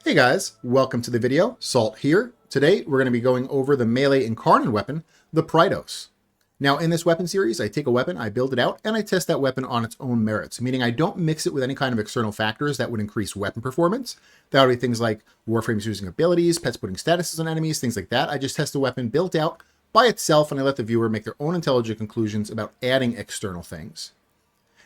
Hey guys, welcome to the video. Salt here. Today we're going to be going over the melee Incarnon weapon, the Praedos. Now in this weapon series, I take a weapon, I build it out, and I test that weapon on its own merits, meaning I don't mix it with any kind of external factors that would increase weapon performance. That would be things like Warframes using abilities, pets putting statuses on enemies, things like that. I just test the weapon built out by itself and I let the viewer make their own intelligent conclusions about adding external things.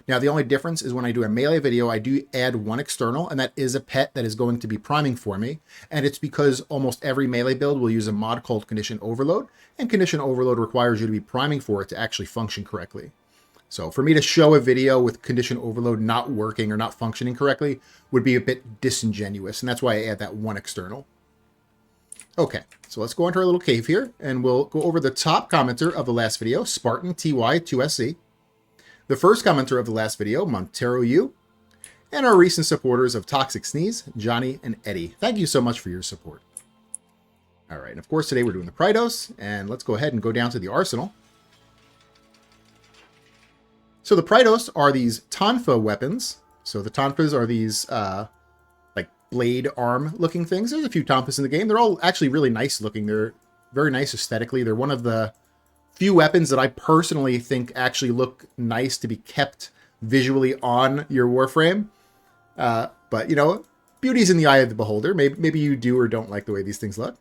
Now, the only difference is when I do a melee video, I do add one external, and that is a pet that is going to be priming for me. And it's because almost every melee build will use a mod called Condition Overload, and Condition Overload requires you to be priming for it to actually function correctly. So for me to show a video with Condition Overload not working or not functioning correctly would be a bit disingenuous, and that's why I add that one external. Okay, so let's go into our little cave here, and we'll go over the top commenter of the last video, Spartan TY2SC. The first commenter of the last video, Montero U, and our recent supporters of Toxic Sneeze, Johnny and Eddie. Thank you so much for your support. All right, and of course today we're doing the Praedos, and let's go ahead and go down to the arsenal. So the Praedos are these Tonfa weapons. So the Tonfas are these like blade arm looking things. There's a few Tonfas in the game. They're all actually really nice looking. They're very nice aesthetically. They're one of the few weapons that I personally think actually look nice to be kept visually on your Warframe. But, you know, beauty's in the eye of the beholder. Maybe you do or don't like the way these things look.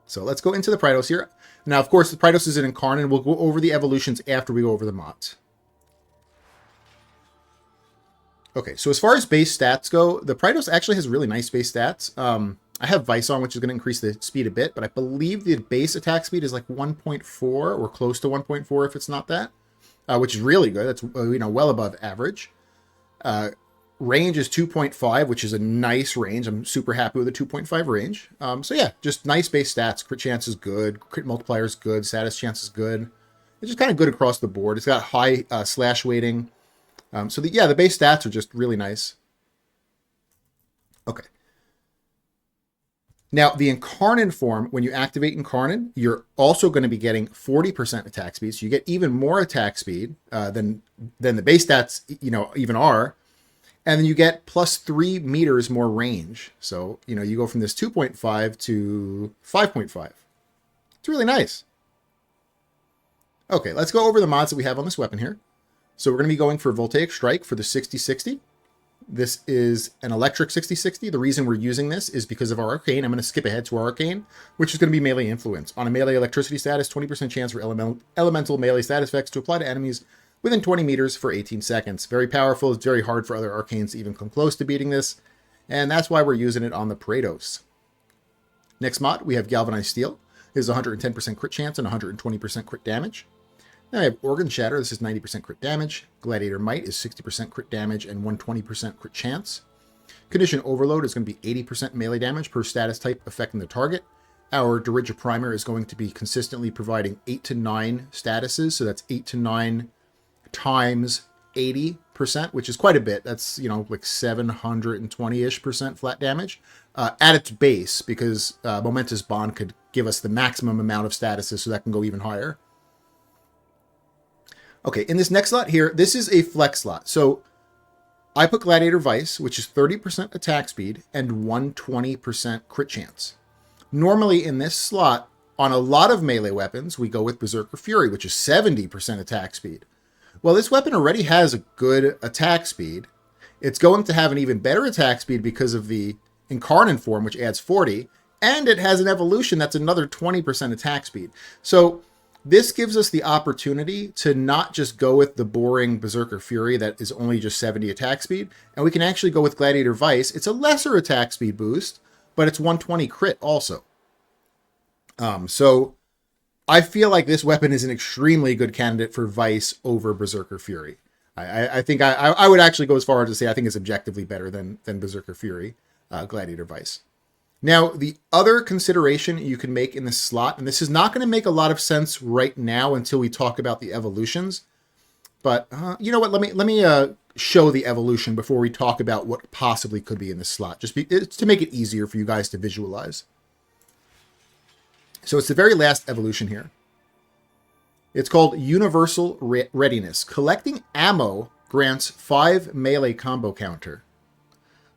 So let's go into the Praedos here. Now, of course, the Praedos is an Incarnon. We'll go over the evolutions after we go over the mods. Okay, so as far as base stats go, the Praedos actually has really nice base stats. I have Vice on, which is going to increase the speed a bit, but I believe the base attack speed is like 1.4 or close to 1.4 if it's not that, which is really good. That's well above average. Range is 2.5, which is a nice range. I'm super happy with the 2.5 range. So yeah, just nice base stats. Crit chance is good. Crit multiplier is good. Status chance is good. It's just kind of good across the board. It's got high slash weighting. So the base stats are just really nice. Okay. Now, the Incarnon form, when you activate Incarnon, you're also going to be getting 40% attack speed. So you get even more attack speed than the base stats, even are. And then you get plus 3 meters more range. So, you go from this 2.5 to 5.5. It's really nice. Okay, let's go over the mods that we have on this weapon here. So we're going to be going for Voltaic Strike for the 6060. This is an electric 6060. The reason we're using this is because of our arcane. I'm going to skip ahead to our arcane, which is going to be melee influence. On a melee electricity status, 20% chance for elemental melee status effects to apply to enemies within 20 meters for 18 seconds. Very powerful. It's very hard for other arcanes to even come close to beating this. And that's why we're using it on the Praedos. Next mod, we have Galvanized Steel. It is 110% crit chance and 120% crit damage. Now I have Organ Shatter. This is 90% crit damage. Gladiator Might is 60% crit damage and 120% crit chance. Condition Overload is going to be 80% melee damage per status type affecting the target. Our Dirige Primer is going to be consistently providing 8 to 9 statuses. So that's 8 to 9 times 80%, which is quite a bit. That's, like 720-ish% flat damage at its base, because Momentous Bond could give us the maximum amount of statuses, so that can go even higher. Okay, in this next slot here, this is a flex slot. So I put Gladiator Vice, which is 30% attack speed and 120% crit chance. Normally in this slot, on a lot of melee weapons, we go with Berserker Fury, which is 70% attack speed. Well, this weapon already has a good attack speed. It's going to have an even better attack speed because of the Incarnon form, which adds 40, and it has an evolution that's another 20% attack speed. So this gives us the opportunity to not just go with the boring Berserker Fury that is only just 70 attack speed, and we can actually go with Gladiator Vice. It's a lesser attack speed boost, but it's 120 crit also. So I feel like this weapon is an extremely good candidate for Vice over Berserker Fury. I think I would actually go as far as to say I think it's objectively better than Berserker Fury, Gladiator Vice. Now, the other consideration you can make in this slot, and this is not going to make a lot of sense right now until we talk about the evolutions, but you know what? Let me show the evolution before we talk about what possibly could be in this slot, it's to make it easier for you guys to visualize. So it's the very last evolution here. It's called Universal Readiness. Collecting ammo grants 5 melee combo counter.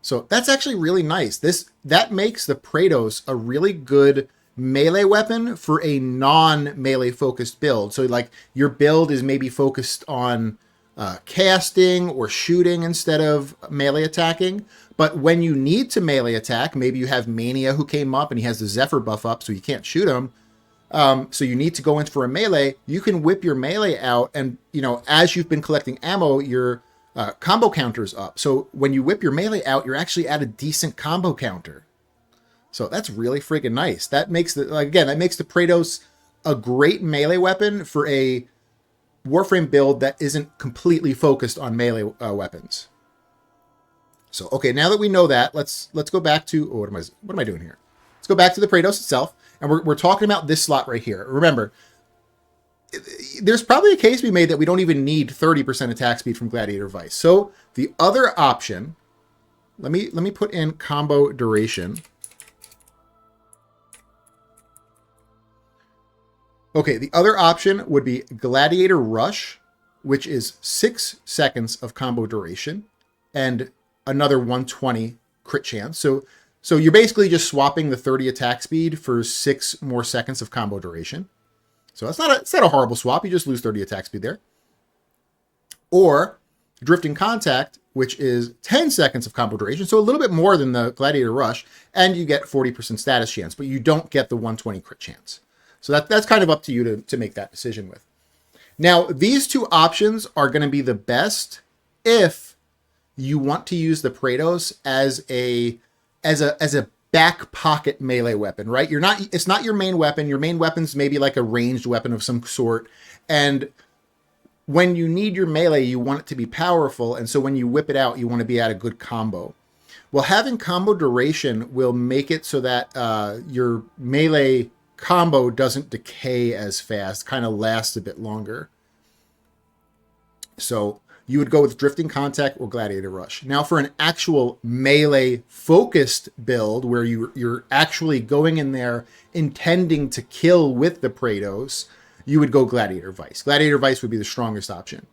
So that's actually really nice. That makes the Praedos a really good melee weapon for a non-melee focused build. So like your build is maybe focused on casting or shooting instead of melee attacking. But when you need to melee attack, maybe you have Mania who came up and he has the Zephyr buff up, so you can't shoot him. So you need to go in for a melee. You can whip your melee out, and as you've been collecting ammo, your combo counter's up. So when you whip your melee out, you're actually at a decent combo counter. So that's really freaking nice. That makes the Praedos a great melee weapon for a Warframe build that isn't completely focused on melee weapons. So, okay, now that we know that, let's go back to, what am I doing here? Let's go back to the Praedos itself, and we're talking about this slot right here. Remember, there's probably a case to be made that we don't even need 30% attack speed from Gladiator Vice. So the other option, let me put in combo duration. Okay, the other option would be Gladiator Rush, which is 6 seconds of combo duration and another 120 crit chance. So you're basically just swapping the 30 attack speed for 6 more seconds of combo duration. So it's not a horrible swap. You just lose 30 attack speed there. Or Drifting Contact, which is 10 seconds of combo duration, so a little bit more than the Gladiator Rush, and you get 40% status chance, but you don't get the 120 crit chance. So that's kind of up to you to make that decision with. Now, these two options are going to be the best if you want to use the Praedos as a back pocket melee weapon, right? It's not your main weapon. Your main weapon's maybe like a ranged weapon of some sort. And when you need your melee, you want it to be powerful. And so when you whip it out, you want to be at a good combo. Well, having combo duration will make it so that your melee combo doesn't decay as fast, kind of lasts a bit longer. So you would go with Drifting Contact or Gladiator Rush. Now for an actual melee focused build where you're actually going in there intending to kill with the Praedos, you would go Gladiator Vice. Gladiator Vice would be the strongest option.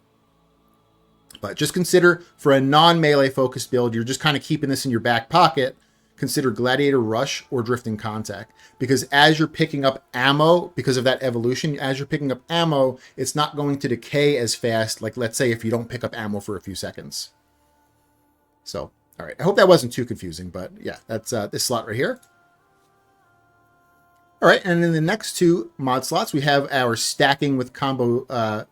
But just consider for a non-melee focused build, you're just kind of keeping this in your back pocket. Consider Gladiator Rush or Drifting Contact, because as you're picking up ammo, because of that evolution, as you're picking up ammo, it's not going to decay as fast, like let's say if you don't pick up ammo for a few seconds. So, all right, I hope that wasn't too confusing, but yeah, that's this slot right here. All right, and in the next two mod slots, we have our stacking with combo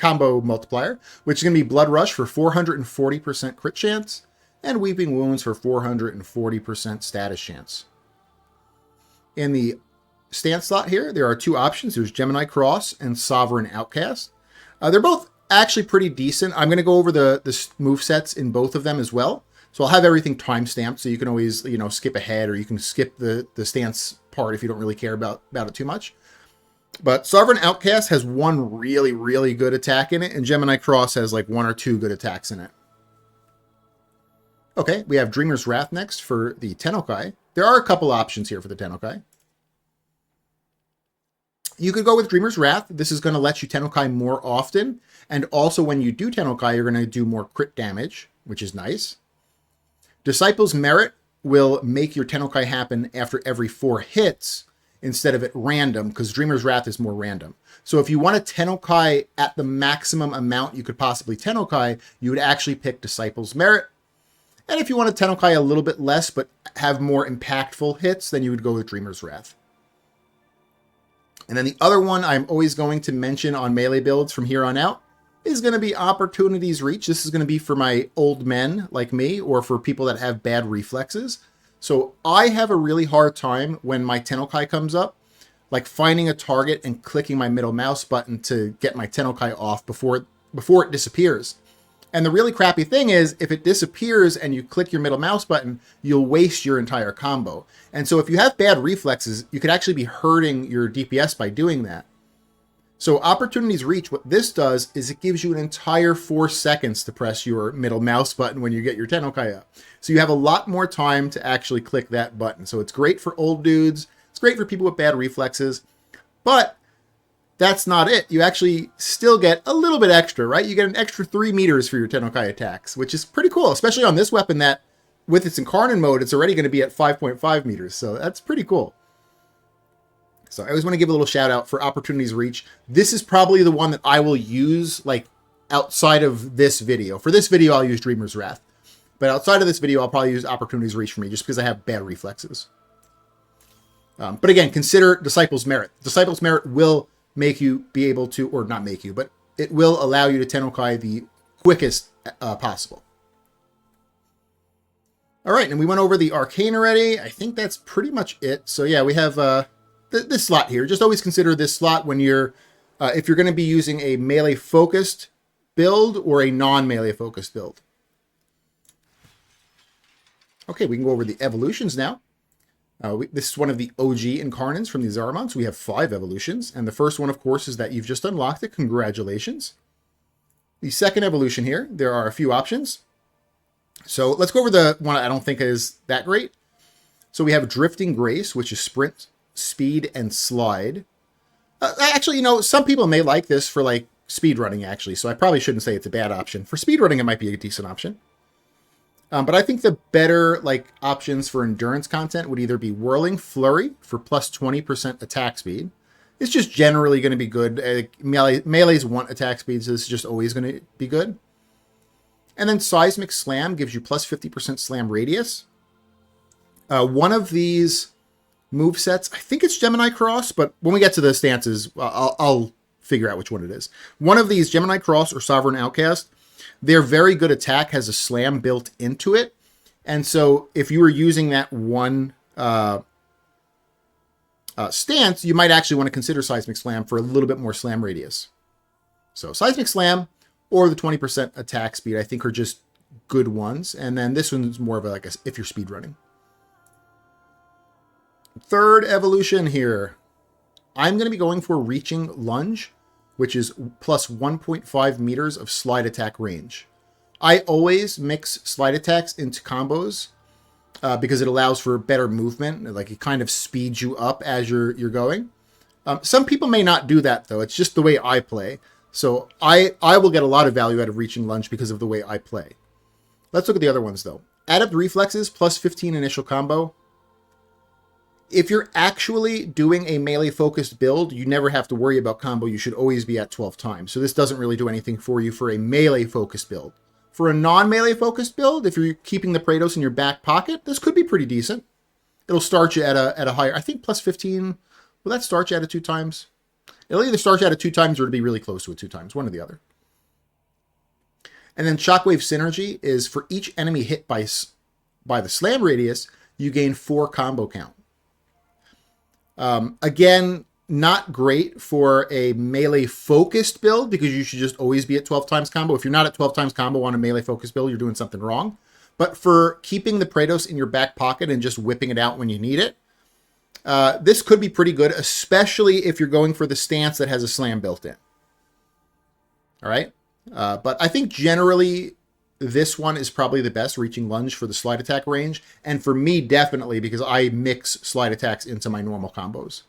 multiplier, which is going to be Blood Rush for 440% crit chance, and Weeping Wounds for 440% status chance. In the stance slot here, there are two options. There's Gemini Cross and Sovereign Outcast. They're both actually pretty decent. I'm going to go over the movesets in both of them as well. So I'll have everything time-stamped, so you can always skip ahead, or you can skip the stance part if you don't really care about it too much. But Sovereign Outcast has one really, really good attack in it, and Gemini Cross has like 1 or 2 good attacks in it. Okay, we have Dreamer's Wrath next for the Tennokai. There are a couple options here for the Tennokai. You could go with Dreamer's Wrath. This is going to let you Tennokai more often. And also when you do Tennokai, you're going to do more crit damage, which is nice. Disciple's Merit will make your Tennokai happen after every 4 hits instead of at random, because Dreamer's Wrath is more random. So if you want to Tennokai at the maximum amount you could possibly Tennokai, you would actually pick Disciple's Merit. And if you want to Tennokai a little bit less, but have more impactful hits, then you would go with Dreamer's Wrath. And then the other one I'm always going to mention on melee builds from here on out is going to be Opportunity's Reach. This is going to be for my old men like me, or for people that have bad reflexes. So I have a really hard time when my Tennokai comes up, like finding a target and clicking my middle mouse button to get my Tennokai off before it disappears. And the really crappy thing is, if it disappears and you click your middle mouse button, you'll waste your entire combo. And so if you have bad reflexes, you could actually be hurting your DPS by doing that. So Opportunity's Reach, what this does is it gives you an entire 4 seconds to press your middle mouse button when you get your Tennokai up. So you have a lot more time to actually click that button. So it's great for old dudes. It's great for people with bad reflexes. But that's not it. You actually still get a little bit extra, right? You get an extra 3 meters for your Tennokai attacks, which is pretty cool, especially on this weapon that with its Incarnon mode, it's already going to be at 5.5 meters. So that's pretty cool. So I always want to give a little shout out for Opportunity's Reach. This is probably the one that I will use like outside of this video. For this video, I'll use Dreamer's Wrath. But outside of this video, I'll probably use Opportunity's Reach for me just because I have bad reflexes. But again, consider Disciple's Merit. Disciple's Merit will make you be able to, or not make you, but it will allow you to Tennokai the quickest possible. All right, and we went over the Arcane already. I think that's pretty much it. So yeah, we have this slot here. Just always consider this slot when you're, if you're going to be using a melee-focused build or a non-melee-focused build. Okay, we can go over the evolutions now. This is one of the OG Incarnons from the Zaramons. We have 5 evolutions, and the first one, of course, is that you've just unlocked it. Congratulations. The second evolution here, there are a few options. So let's go over the one I don't think is that great. So we have Drifting Grace, which is sprint, speed, and slide. Actually, you know, some people may like this for like speed running, actually, so I probably shouldn't say it's a bad option. For speed running, it might be a decent option. But I think the better like options for endurance content would either be Whirling Flurry for plus 20% attack speed. It's just generally going to be good. Melees want attack speed, so this is just always going to be good. And then Seismic Slam gives you plus 50% slam radius. One of these movesets, I think it's Gemini Cross, but when we get to the stances, I'll figure out which one it is. One of these, Gemini Cross or Sovereign Outcast, their very good attack has a slam built into it. And so if you were using that one stance, you might actually want to consider Seismic Slam for a little bit more slam radius. So Seismic Slam or the 20% attack speed, I think, are just good ones. And then this one's more of a, if you're speed running. Third evolution here. I'm going to be going for Reaching Lunge, which is plus 1.5 meters of slide attack range. I always mix slide attacks into combos because it allows for better movement. Like it kind of speeds you up as you're going. Some people may not do that though. It's just the way I play. So I will get a lot of value out of Reaching Lunge because of the way I play. Let's look at the other ones though. Adept Reflexes plus 15 initial combo. If you're actually doing a melee-focused build, you never have to worry about combo. You should always be at 12 times. So this doesn't really do anything for you for a melee-focused build. For a non-melee-focused build, if you're keeping the Praedos in your back pocket, this could be pretty decent. It'll start you at a higher, I think plus 15. Will that start you at a 2 times? It'll either start you at a 2 times or it'll be really close to a 2 times, one or the other. And then Shockwave Synergy is for each enemy hit by the slam radius, you gain 4 combo count. Again, not great for a melee-focused build because you should just always be at 12 times combo. If you're not at 12 times combo on a melee-focused build, you're doing something wrong. But for keeping the Praedos in your back pocket and just whipping it out when you need it, this could be pretty good, especially if you're going for the stance that has a slam built in. All right? But I think generally this one is probably the best, Reaching Lunge for the slide attack range. And for me, definitely, because I mix slide attacks into my normal combos.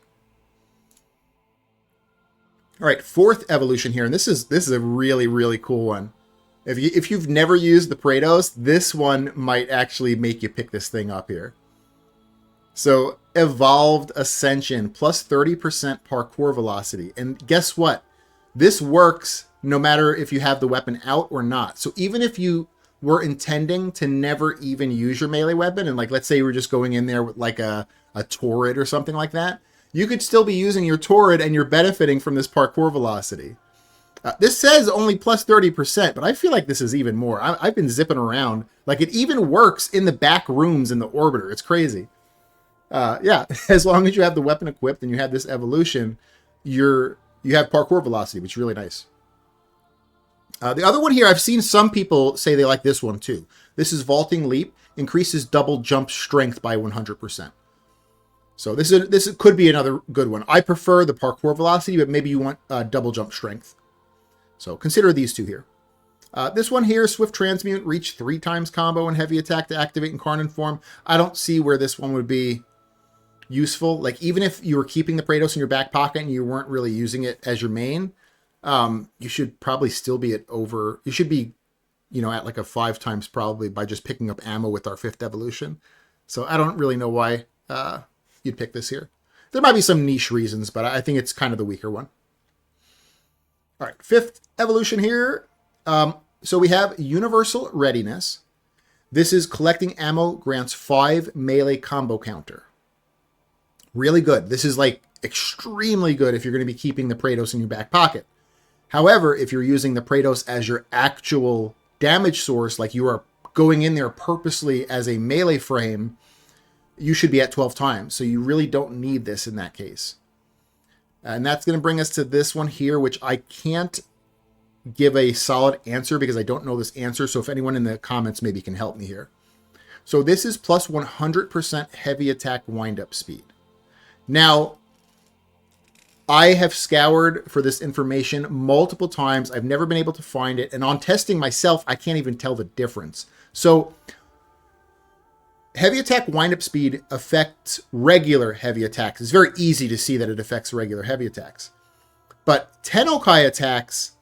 All right, fourth evolution here. And this is a really, really cool one. If you've never used the Praedos, this one might actually make you pick this thing up here. So Evolved Ascension, plus 30% parkour velocity. And guess what? This works no matter if you have the weapon out or not. So even if you were intending to never even use your melee weapon, and like let's say you were just going in there with like a Torrid or something like that, you could still be using your Torrid and you're benefiting from this parkour velocity. This says only plus 30%, but I feel like this is even more. I've been zipping around. Like it even works in the back rooms in the Orbiter. It's crazy. Yeah, as long as you have the weapon equipped and you have this evolution, you have parkour velocity, which is really nice. The other one here, I've seen some people say they like this one too. This is Vaulting Leap, increases double jump strength by 100%. So this could be another good one. I prefer the parkour velocity, but maybe you want double jump strength. So consider these two here. This one here, Swift Transmute, reach 3 times combo and heavy attack to activate Incarnon form. I don't see where this one would be useful. Like even if you were keeping the Praedos in your back pocket and you weren't really using it as your main, you should probably still be you you know, at like a 5 times probably by just picking up ammo with our 5th evolution. So I don't really know why you'd pick this here. There might be some niche reasons, but I think it's kind of the weaker one. All right, 5th evolution here. So we have Universal Readiness. This is collecting ammo grants 5 melee combo counter. Really good. This is like extremely good if you're going to be keeping the Praedos in your back pocket. However, if you're using the Praedos as your actual damage source, like you are going in there purposely as a melee frame, you should be at 12 times. So you really don't need this in that case. And that's going to bring us to this one here, which I can't give a solid answer because I don't know this answer. So if anyone in the comments maybe can help me here. So this is plus 100% heavy attack wind-up speed. Now, I have scoured for this information multiple times. I've never been able to find it. And on testing myself, I can't even tell the difference. So heavy attack wind-up speed affects regular heavy attacks. It's very easy to see that it affects regular heavy attacks. But Tennokai attacks,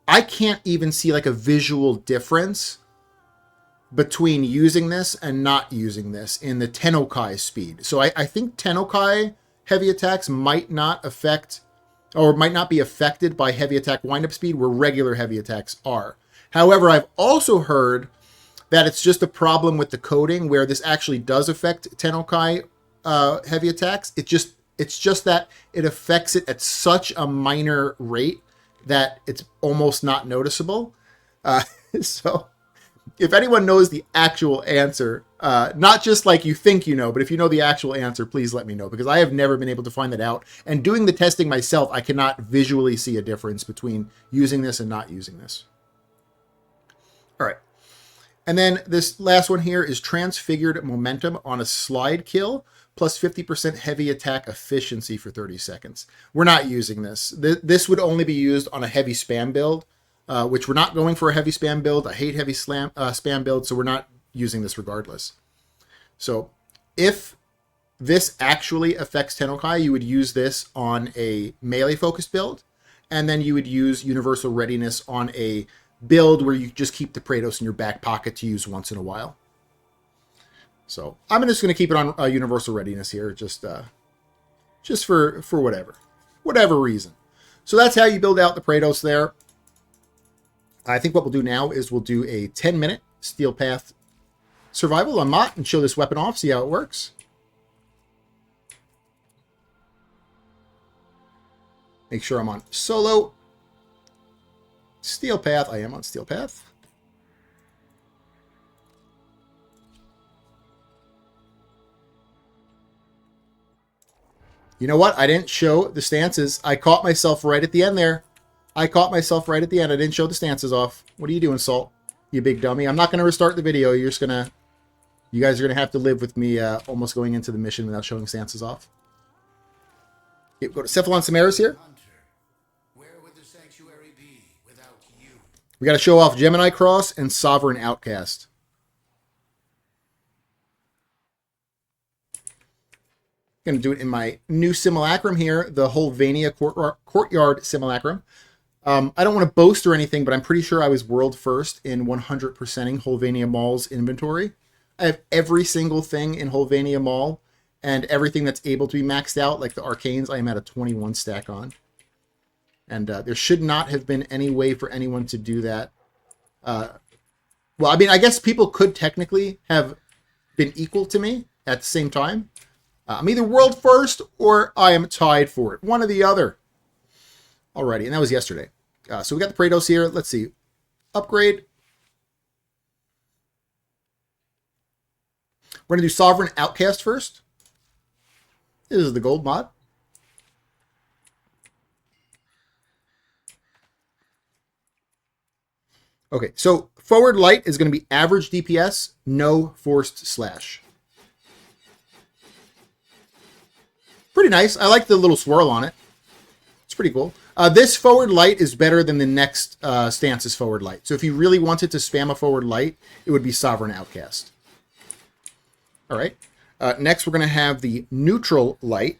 I can't even see like a visual difference between using this and not using this in the Tennokai speed. So I think Tennokai heavy attacks might not affect or might not be affected by heavy attack wind-up speed where regular heavy attacks are. However, I've also heard that it's just a problem with the coding where this actually does affect Tennokai heavy attacks. It's just that it affects it at such a minor rate that it's almost not noticeable. So if anyone knows the actual answer, not just like you think you know, but if you know the actual answer, please let me know, because I have never been able to find that out. And doing the testing myself, I cannot visually see a difference between using this and not using this. All right. And then this last one here is Transfigured Momentum on a slide kill, plus 50% heavy attack efficiency for 30 seconds. We're not using this. This would only be used on a heavy spam build, which we're not going for a heavy spam build. I hate heavy spam builds, so we're not using this regardless. So if this actually affects Tennokai, you would use this on a melee-focused build, and then you would use Universal Readiness on a build where you just keep the Praedos in your back pocket to use once in a while. So I'm just going to keep it on Universal Readiness here, just for whatever reason. So that's how you build out the Praedos there. I think what we'll do now is we'll do a 10-minute Steel Path survival on Mott and show this weapon off, see how it works. Make sure I'm on solo. Steel Path, I am on Steel Path. You know what? I didn't show the stances. I caught myself right at the end there. I didn't show the stances off. What are you doing, Salt? You big dummy. I'm not going to restart the video. You guys are going to have to live with me almost going into the mission without showing stances off. Okay, go to Cephalon Samaris here. We got to show off Gemini Cross and Sovereign Outcast. I'm going to do it in my new simulacrum here, the Holvania Courtyard Simulacrum. I don't want to boast or anything, but I'm pretty sure I was world first in 100%ing Holvania Mall's inventory. I have every single thing in Holvania Mall, and everything that's able to be maxed out, like the Arcanes, I am at a 21 stack on. And there should not have been any way for anyone to do that. Well, I mean, I guess people could technically have been equal to me at the same time. I'm either world first or I am tied for it. One or the other. Alrighty, and that was yesterday. So we got the Praedos here. Let's see. Upgrade. We're going to do Sovereign Outcast first. This is the gold mod. Okay, so forward light is going to be average DPS, no forced slash. Pretty nice. I like the little swirl on it. It's pretty cool. This forward light is better than the next stance's forward light. So if you really wanted to spam a forward light, it would be Sovereign Outcast. All right. Next, we're going to have the neutral light.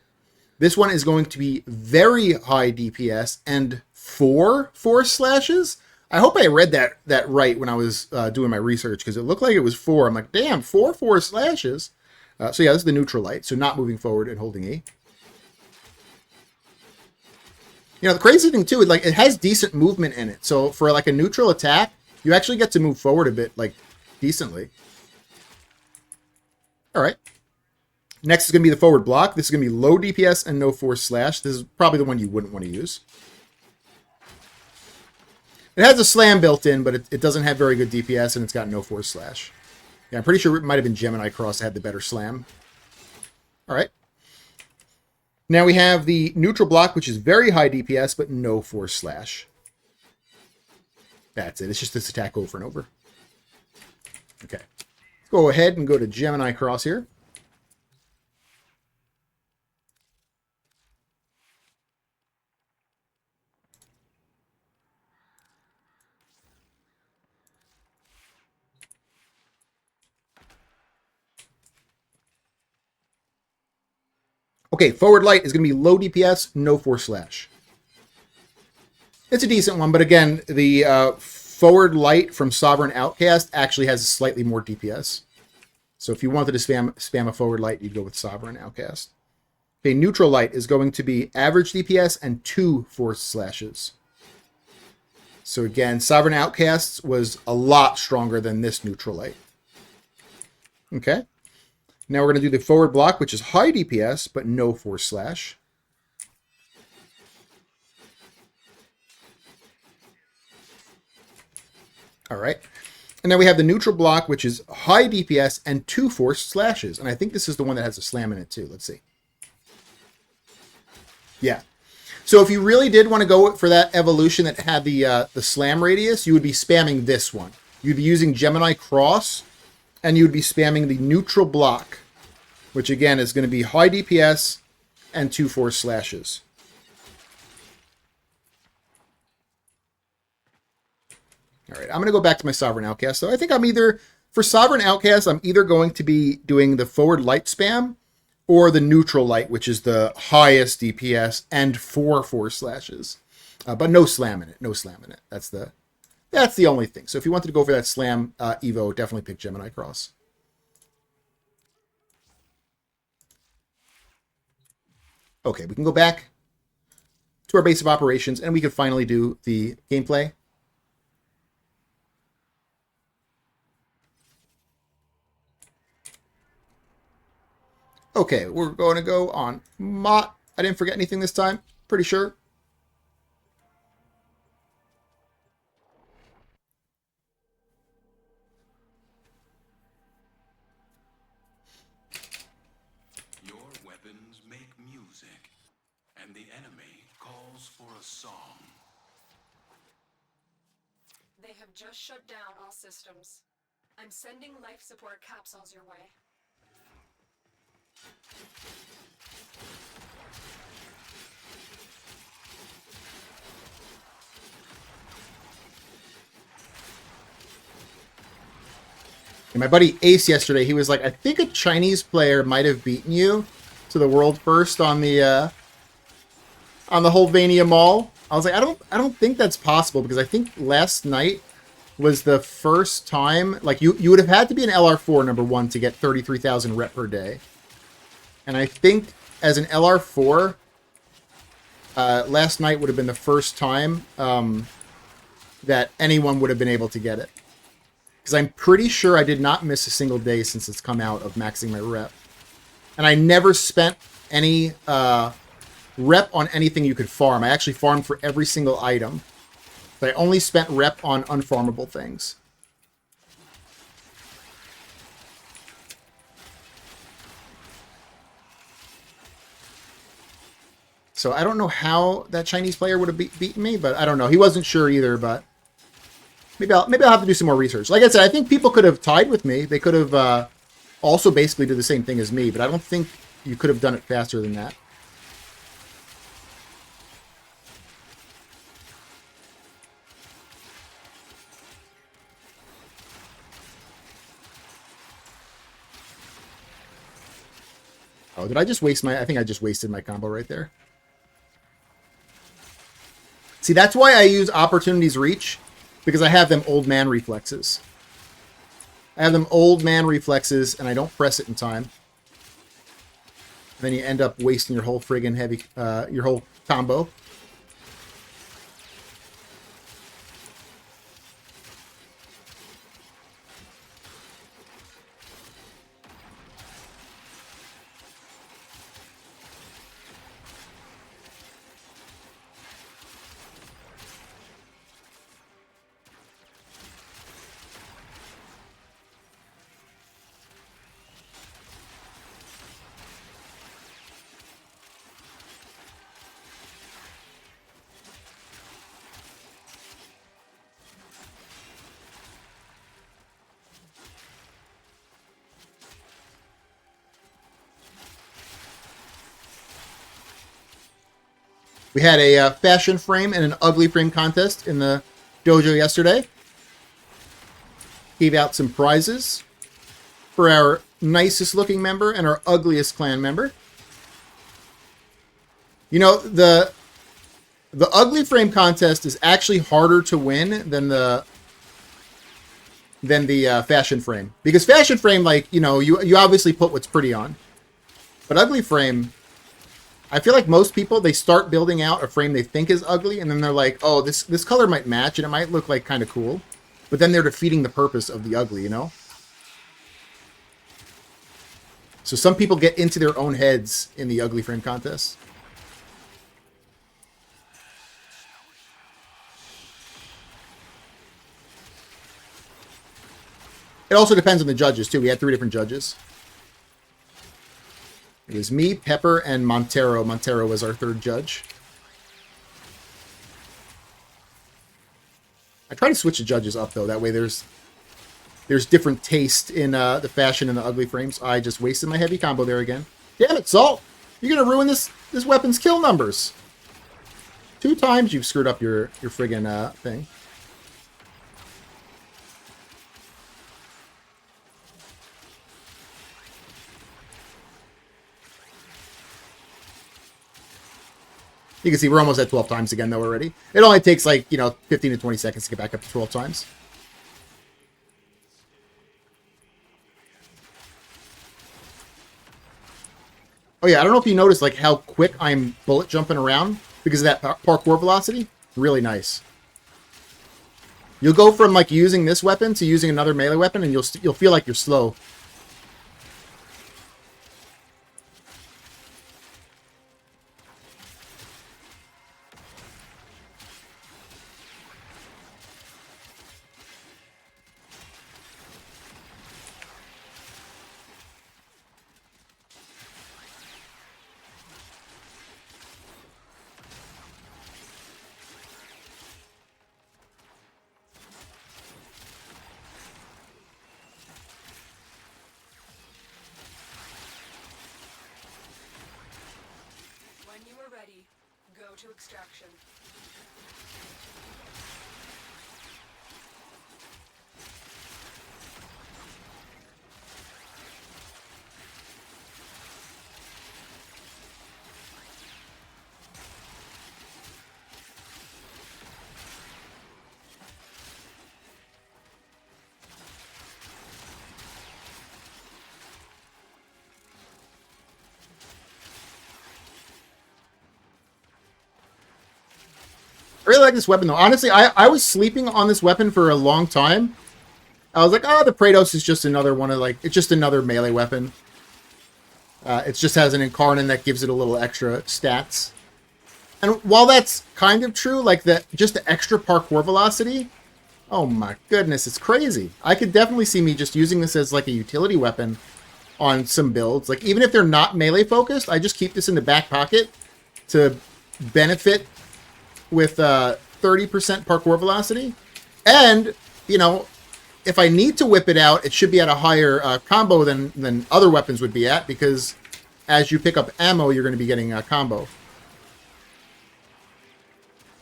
This one is going to be very high DPS and 4 force slashes. I hope I read that right when I was doing my research, because it looked like it was 4. I'm like, damn, 4 slashes. So yeah, this is the neutral light, so not moving forward and holding E. You know, the crazy thing too, like it has decent movement in it. So for like a neutral attack, you actually get to move forward a bit, like decently. All right. Next is going to be the forward block. This is going to be low DPS and no force slash. This is probably the one you wouldn't want to use. It has a slam built in, but it doesn't have very good DPS, and it's got no force slash. Yeah, I'm pretty sure it might have been Gemini Cross that had the better slam. All right. Now we have the neutral block, which is very high DPS, but no force slash. That's it. It's just this attack over and over. Okay. Let's go ahead and go to Gemini Cross here. Okay, forward light is going to be low DPS, no force slash. It's a decent one, but again, the forward light from Sovereign Outcast actually has slightly more DPS. So if you wanted to spam a forward light, you'd go with Sovereign Outcast. Okay, neutral light is going to be average DPS and 2 force slashes. So again, Sovereign Outcasts was a lot stronger than this neutral light. Okay. Now we're going to do the forward block, which is high DPS, but no force slash. All right. And then we have the neutral block, which is high DPS and 2 force slashes. And I think this is the one that has a slam in it too. Let's see. Yeah. So if you really did want to go for that evolution that had the slam radius, you would be spamming this one. You'd be using Gemini Cross, and you would be spamming the neutral block, which again is going to be high DPS and 2 force slashes. All right, I'm going to go back to my Sovereign Outcast. So I think for Sovereign Outcast, I'm either going to be doing the forward light spam or the neutral light, which is the highest DPS and 4 force slashes. But no slam in it, no slam in it. That's the only thing. So if you wanted to go for that slam Evo, definitely pick Gemini Cross. Okay, we can go back to our base of operations, and we can finally do the gameplay. Okay, we're going to go on Mott. I didn't forget anything this time, pretty sure. Your weapons make music, and the enemy calls for a song. They have just shut down all systems. I'm sending life support capsules your way. And my buddy Ace yesterday, he was like, I think a Chinese player might have beaten you to the world first on the Holdvania Mall. I was like, I don't think that's possible, because I think last night was the first time, like you would have had to be an LR4 number 1 to get 33,000 rep per day. And I think as an LR4, last night would have been the first time that anyone would have been able to get it. Because I'm pretty sure I did not miss a single day since it's come out of maxing my rep. And I never spent any rep on anything you could farm. I actually farmed for every single item. But I only spent rep on unfarmable things. So I don't know how that Chinese player would have beaten me, but I don't know. He wasn't sure either, but maybe I'll have to do some more research. Like I said, I think people could have tied with me. They could have also basically did the same thing as me, but I don't think you could have done it faster than that. Oh, did I just waste I think I just wasted my combo right there. See, that's why I use Opportunity's Reach, because I have them old man reflexes. I have them old man reflexes, and I don't press it in time. Then you end up wasting your whole friggin' heavy, your whole combo. We had a fashion frame and an ugly frame contest in the dojo yesterday. Gave out some prizes for our nicest looking member and our ugliest clan member. You know, the ugly frame contest is actually harder to win than the fashion frame, because fashion frame, like, you know, you obviously put what's pretty on, but ugly frame, I feel like most people, they start building out a frame they think is ugly, and then they're like, oh, this color might match, and it might look like kind of cool. But then they're defeating the purpose of the ugly, you know? So some people get into their own heads in the ugly frame contest. It also depends on the judges, too. We had 3 different judges. It was me, Pepper, and Montero. Montero was our 3rd judge. I try to switch the judges up, though. That way there's different taste in the fashion and the ugly frames. I just wasted my heavy combo there again. Damn it, Salt! You're going to ruin this weapon's kill numbers. 2 times you've screwed up your friggin' thing. You can see we're almost at 12 times again, though, already. It only takes, like, you know, 15 to 20 seconds to get back up to 12 times. Oh, yeah, I don't know if you noticed, like, how quick I'm bullet jumping around because of that parkour velocity. Really nice. You'll go from, like, using this weapon to using another melee weapon, and you'll feel like you're slow. Ready. Go to extraction. I really like this weapon, though. Honestly, I was sleeping on this weapon for a long time. I was like, oh, the Praedos is just another one of, like, it's just another melee weapon. It just has an Incarnon that gives it a little extra stats. And while that's kind of true, like, just the extra parkour velocity, oh my goodness, it's crazy. I could definitely see me just using this as, like, a utility weapon on some builds. Like, even if they're not melee focused, I just keep this in the back pocket to benefit with 30% parkour velocity. And, you know, if I need to whip it out, it should be at a higher combo than other weapons would be at, because as you pick up ammo, you're going to be getting a combo.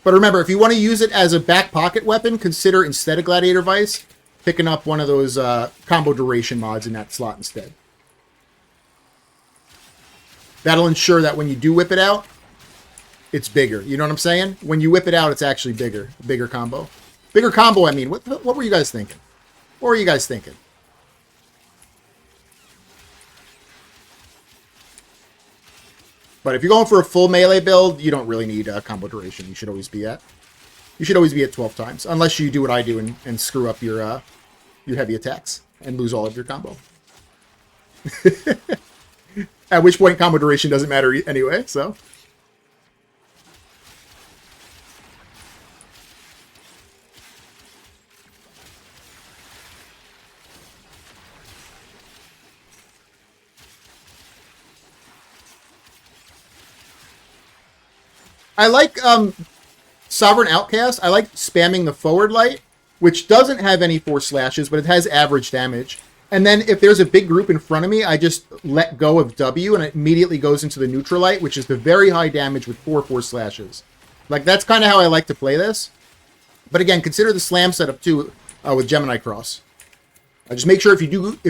But remember, if you want to use it as a back pocket weapon, consider, instead of Gladiator Vice, picking up one of those combo duration mods in that slot instead. That'll ensure that when you do whip it out, it's bigger. You know what I'm saying? When you whip it out, it's actually bigger. A bigger combo. Bigger combo, I mean. What were you guys thinking? What were you guys thinking? But if you're going for a full melee build, you don't really need combo duration. You should always be at 12 times, unless you do what I do and screw up your heavy attacks and lose all of your combo. At which point combo duration doesn't matter anyway, so. I like Sovereign Outcast. I like spamming the forward light, which doesn't have any force slashes, but it has average damage. And then if there's a big group in front of me, I just let go of W, and it immediately goes into the neutral light, which is the very high damage with 4 force slashes. Like, that's kind of how I like to play this. But again, consider the slam setup, too, with Gemini Cross. Just make sure if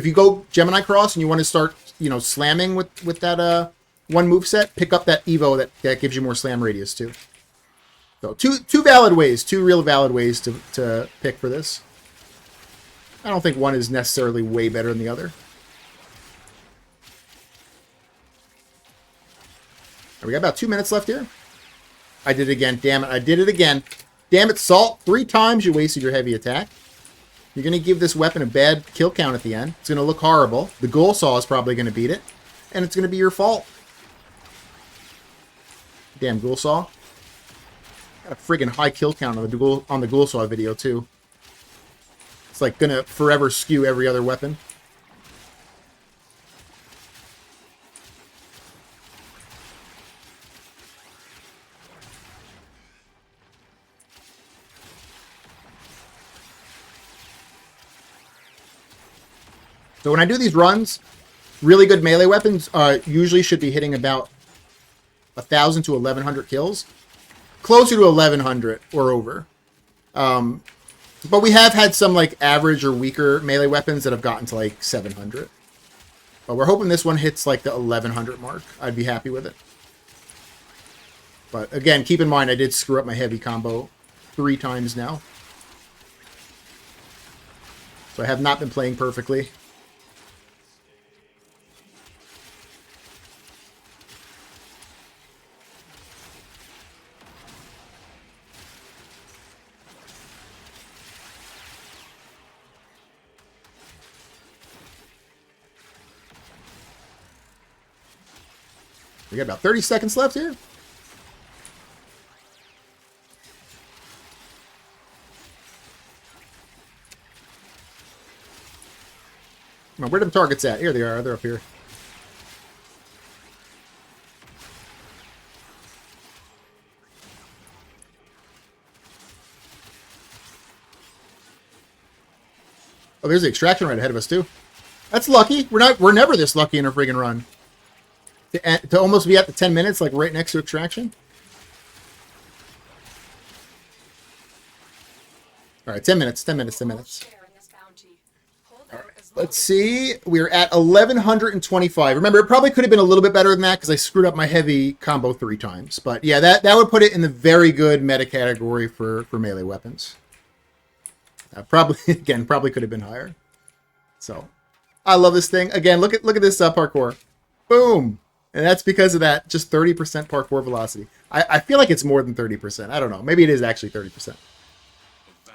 you go Gemini Cross and you want to start, slamming with that one moveset, pick up that Evo that gives you more slam radius, too. So, two real valid ways to pick for this. I don't think one is necessarily way better than the other. We got about 2 minutes left here. I did it again. Damn it. I did it again. Damn it, Salt. 3 times you wasted your heavy attack. You're going to give this weapon a bad kill count at the end. It's going to look horrible. The Ghoul Saw is probably going to beat it. And it's going to be your fault. Damn Ghoul Saw. Got a friggin' high kill count on the Ghoul Saw video, too. It's like gonna forever skew every other weapon. So when I do these runs, really good melee weapons usually should be hitting about 1,000 to 1,100 kills. Closer to 1,100 or over. But we have had some like average or weaker melee weapons that have gotten to like 700. But we're hoping this one hits like the 1,100 mark. I'd be happy with it. But again, keep in mind I did screw up my heavy combo 3 times now. So I have not been playing perfectly. We got about 30 seconds left here. Now, where are the targets at? Here they are. They're up here. Oh, there's the extraction right ahead of us too. That's lucky. We're never this lucky in a friggin' run. To almost be at the 10 minutes, like right next to extraction. All right, 10 minutes, 10 minutes, 10 minutes. All right, let's see. We're at 1,125. Remember, it probably could have been a little bit better than that because I screwed up my heavy combo 3 times. But yeah, that would put it in the very good meta category for melee weapons. Probably could have been higher. So, I love this thing. Again, look at this parkour. Boom. And that's because of that just 30% parkour velocity. I feel like it's more than 30%. I don't know. Maybe it is actually 30%.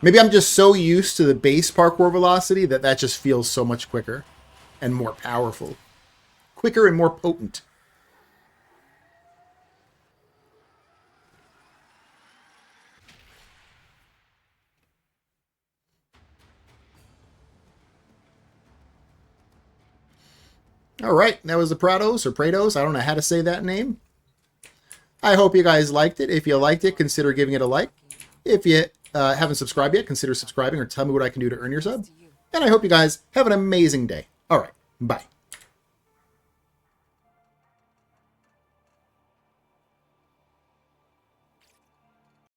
Maybe I'm just so used to the base parkour velocity that just feels so much quicker and more powerful. Quicker and more potent. All right, that was the Praedos or Praedos. I don't know how to say that name. I hope you guys liked it. If you liked it, consider giving it a like. If you haven't subscribed yet, consider subscribing or tell me what I can do to earn your sub. And I hope you guys have an amazing day. All right, bye.